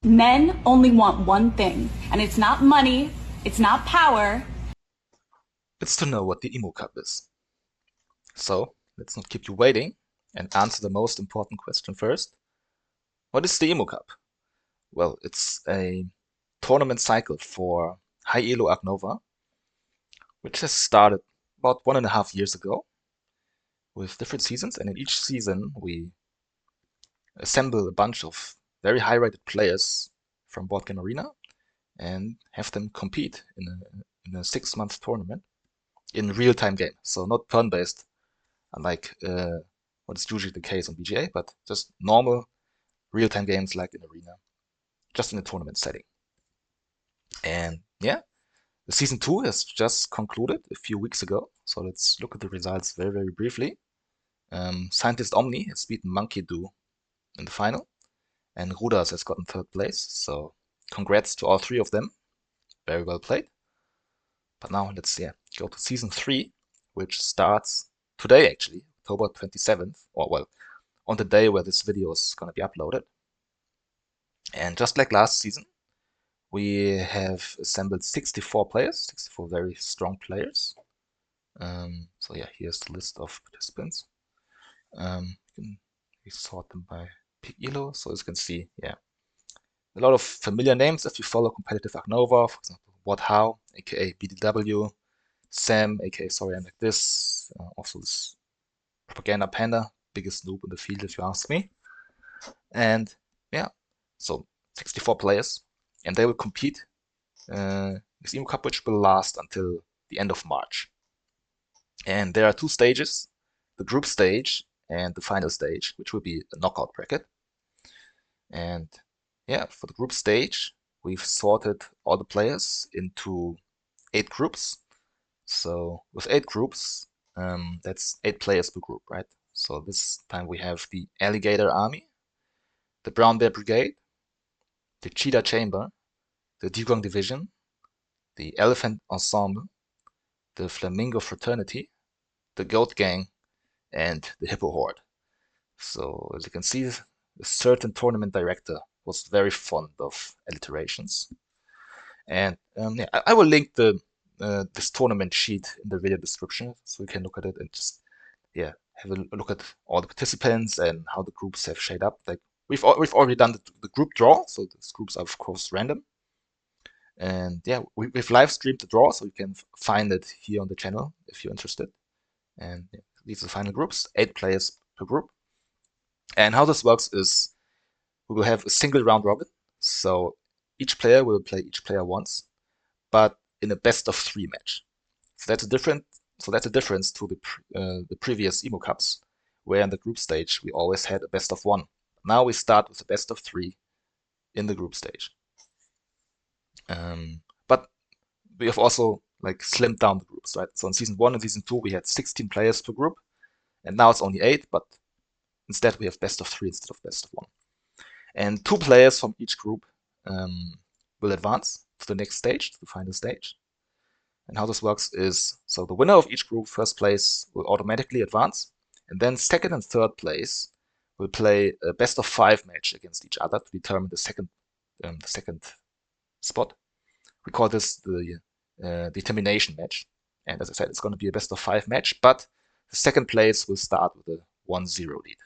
Men only want one thing, and it's not money, it's not power. It's to know what the Emu Cup is. So, let's not keep you waiting and answer the most important question first. What is the Emu Cup? Well, it's a tournament cycle for high elo Arc Nova, which has started about 1.5 years ago with different seasons. And in each season, we assemble a bunch of very high rated players from Board Game Arena and have them compete in a 6 month tournament in real time game. So, not turn based, unlike what is usually the case on BGA, but just normal real time games like in Arena, just in a tournament setting. And yeah, the season 2 has just concluded a few weeks ago. So let's look at the results very, very briefly. Scientist Omni has beaten Monkey Do in the final, and Rudas has gotten third place. So congrats to all three of them. Very well played. But now let's go to season 3, which starts today actually, October 27th, or well, on the day where this video is going to be uploaded. And just like last season, we have assembled 64 players, 64 very strong players. So yeah, here's the list of participants. We sort them by peak elo, so as you can see, yeah, a lot of familiar names if you follow competitive Arc Nova, for example, What How, aka BDW, Sam, aka Sorry I'm Like This, also this Propaganda Panda, biggest noob in the field if you ask me. And yeah, so 64 players, and they will compete this Emu Cup, which will last until the end of March. And there are two stages, the group stage and the final stage, which will be a knockout bracket. And yeah, for the group stage, we've sorted all the players into 8 groups. So with 8 groups, that's 8 players per group, right? So this time we have the Alligator Army, the Brown Bear Brigade, the Cheetah Chamber, the Dugong Division, the Elephant Ensemble, the Flamingo Fraternity, the Goat Gang, and the Hippo Horde. So as you can see, a certain tournament director was very fond of alliterations. And yeah, I will link the this tournament sheet in the video description so you can look at it and just have a look at all the participants and how the groups have shaped up. Like we've already done the group draw, so these groups are of course random. And yeah, we've live streamed the draw, so you can find it here on the channel if you're interested. And yeah, these are the final groups, 8 players per group. And how this works is we will have a single round robin. So each player will play each player once, but in a best of 3 match. So that's a different. So that's a difference to the previous Emu Cups, where in the group stage we always had a best of 1. Now we start with a best of 3 in the group stage. But we have also like slimmed down the groups, right? So in season 1 and season 2 we had 16 players per group, and now it's only 8. But instead we have best of 3 instead of best of 1. And 2 players from each group will advance to the next stage, to the final stage. And how this works is, so the winner of each group, first place, will automatically advance, and then second and third place will play a best of 5 match against each other to determine the second spot. We call this the determination match. And as I said, it's going to be a best of 5 match, but the second place will start with a 1-0 lead.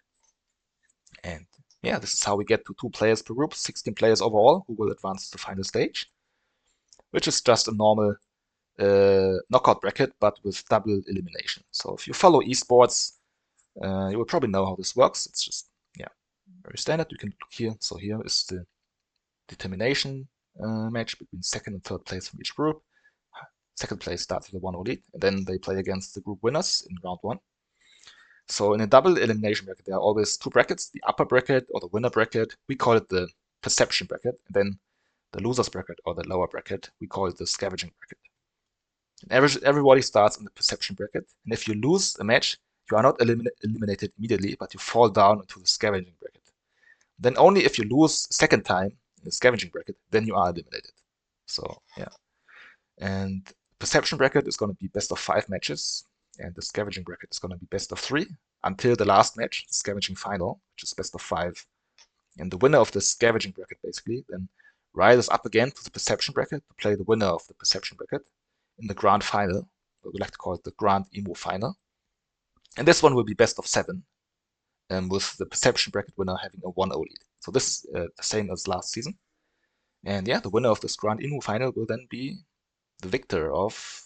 And yeah, this is how we get to 2 players per group, 16 players overall who will advance to the final stage, which is just a normal knockout bracket, but with double elimination. So if you follow esports, you will probably know how this works. It's just, yeah, very standard. You can look here. So here is the determination match between second and third place from each group. Second place starts with a 1-0 lead, and then they play against the group winners in round 1. So in a double elimination bracket, there are always 2 brackets, the upper bracket or the winner bracket. We call it the perception bracket. And then the losers bracket or the lower bracket, we call it the scavenging bracket. And everybody starts in the perception bracket. And if you lose a match, you are not eliminated immediately, but you fall down into the scavenging bracket. Then only if you lose a second time in the scavenging bracket, then you are eliminated. So yeah. And perception bracket is going to be best of 5 matches, and the scavenging bracket is going to be best of 3 until the last match, the scavenging final, which is best of 5. And the winner of the scavenging bracket basically then rises up again to the perception bracket to play the winner of the perception bracket in the grand final. We like to call it the Grand Emu Final. And this one will be best of 7, with the perception bracket winner having a 1-0 lead. So this is the same as last season. And yeah, the winner of this Grand Emu Final will then be the victor of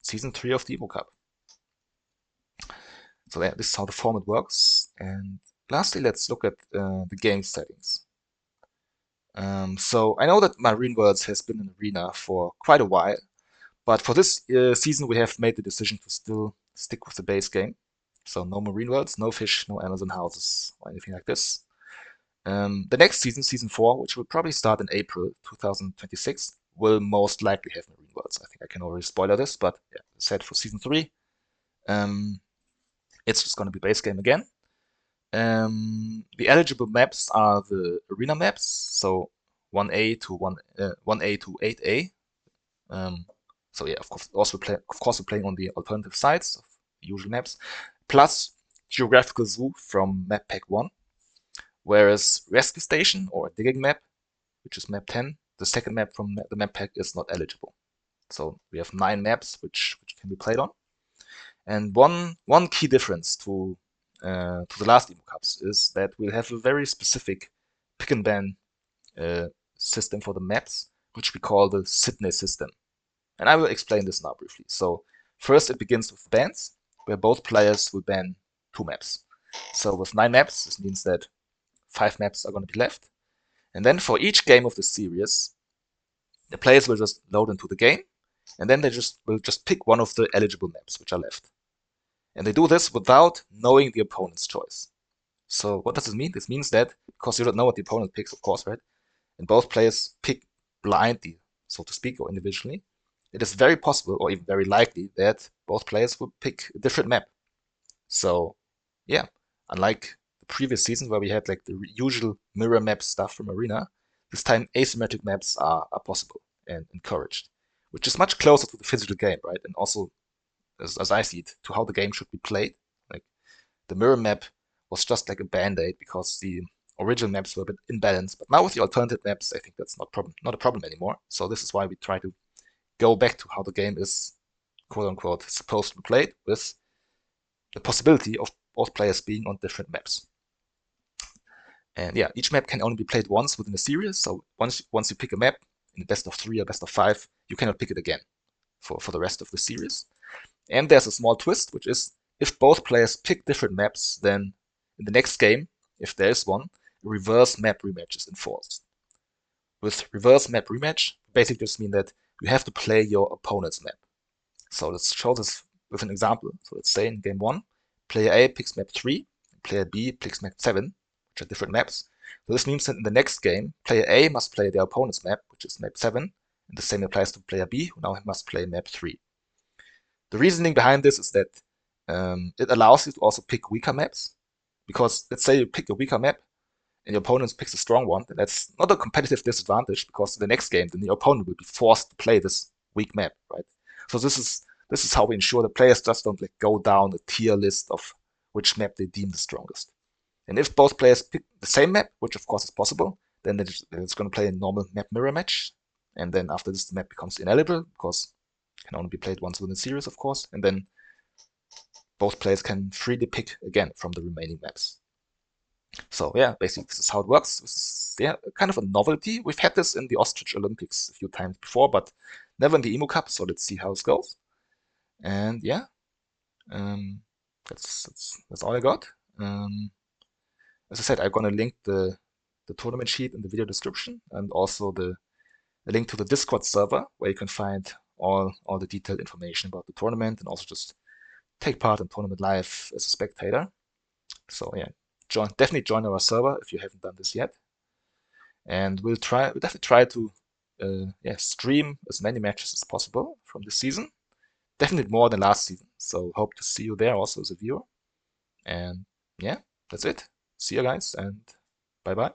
Season 3 of the Emu Cup. So yeah, this is how the format works. And lastly, let's look at the game settings. So I know that Marine Worlds has been an arena for quite a while, but for this season we have made the decision to still stick with the base game. So no Marine Worlds, no fish, no Amazon houses, or anything like this. The next season, Season 4, which will probably start in April 2026, will most likely have Marine Worlds. I think I can already spoiler this, but yeah, as I said, for Season 3, it's just going to be base game again. The eligible maps are the arena maps, so 1A to 1A to 8A. So yeah, of course, we're playing on the alternative sides of the usual maps, plus Geographical Zoo from Map Pack 1, whereas Rescue Station or Digging Map, which is Map 10, the second map from the map pack, is not eligible. So we have 9 maps which can be played on. And one key difference to the last Emu Cups is that we'll have a very specific pick and ban system for the maps, which we call the Sydney system. And I will explain this now briefly. So first it begins with bans, where both players will ban 2 maps. So with 9 maps, this means that 5 maps are going to be left. And then for each game of the series, the players will just load into the game, and then they will just pick one of the eligible maps which are left. And they do this without knowing the opponent's choice. So what does this mean? This means that, because you don't know what the opponent picks, of course, right? And both players pick blindly, so to speak, or individually, it is very possible, or even very likely, that both players will pick a different map. So yeah, unlike the previous season where we had like the usual mirror map stuff from Arena, this time asymmetric maps are possible and encouraged, which is much closer to the physical game, right? And also, as I see it, to how the game should be played. Like the mirror map was just like a band-aid because the original maps were a bit imbalanced. But now with the alternative maps, I think that's not a problem anymore. So this is why we try to go back to how the game is, quote unquote, supposed to be played, with the possibility of both players being on different maps. And yeah, each map can only be played once within a series. So once you pick a map in the best of 3 or best of 5, you cannot pick it again for the rest of the series. And there's a small twist, which is if both players pick different maps, then in the next game, if there is one, a reverse map rematch is enforced. With reverse map rematch, basically just mean that you have to play your opponent's map. So let's show this with an example. So let's say in game 1, player A picks map 3, player B picks map 7, which are different maps. So this means that in the next game, player A must play their opponent's map, which is map 7, and the same applies to player B, who now must play map 3. The reasoning behind this is that it allows you to also pick weaker maps, because let's say you pick a weaker map and your opponent picks a strong one, then that's not a competitive disadvantage, because in the next game, then the opponent will be forced to play this weak map, right? So this is how we ensure the players just don't like go down a tier list of which map they deem the strongest. And if both players pick the same map, which of course is possible, then it's going to play a normal map mirror match. And then after this, the map becomes ineligible, because it can only be played once within a series, of course. And then both players can freely pick again from the remaining maps. So yeah, basically this is how it works. This is, yeah, kind of a novelty. We've had this in the Ostrich Olympics a few times before, but never in the Emu Cup. So let's see how it goes. And yeah, that's all I got. As I said, I'm gonna link the tournament sheet in the video description, and also the link to the Discord server where you can find all the detailed information about the tournament, and also just take part in tournament live as a spectator. So yeah, definitely join our server if you haven't done this yet. And we'll definitely try to stream as many matches as possible from this season. Definitely more than last season. So hope to see you there also as a viewer. And yeah, that's it. See you guys, and bye bye.